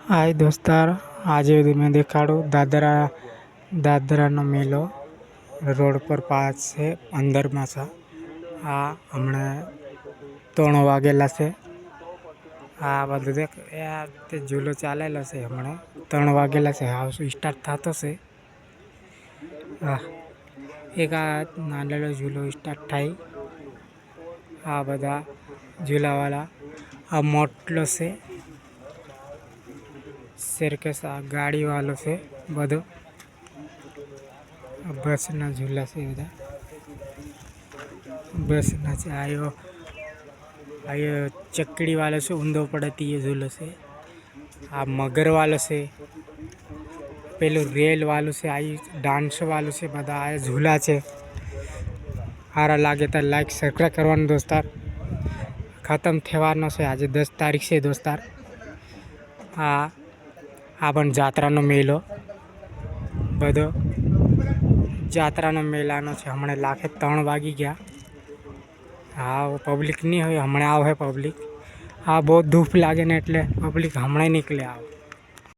हाय दोस्तार, आज मैं देखाड़ू दादरा नो मेलो रोड पर पास से अंदर में से आ हमने 3 वागेला से आ बधु देख ते झूलो चालेलो से हमने 3 वागेला से हाउस स्टार्ट थातो से एक आ नानेलो झूलो स्टार्ट थाई आ बधा झूला वाला आ मोटलो से सर्कस आ गाड़ी वालों से बधो बस ना झूला से बधा बस ना से आयो आयो चकड़ी वालों से ऊंधो पड़ती है झूलो से आ मगर वालों से पेलो रेल वालों से आई डांस वालों से बधा आए झूला से हारा लागे तो लाइक सब्सक्राइब करवानो दोस्तार। खत्म थवानो से आज 10 तारीख से दोस्तार। आ पण जात्रानो मेलो बधो जात्रानो मेलानो छे। हमणे लाखे 3 वागी गया। हाँ पब्लिक नहीं हुई हमणे आवे पब्लिक। हाँ बहुत धूप लागे ने एटले पब्लिक हमणे निकले आवे।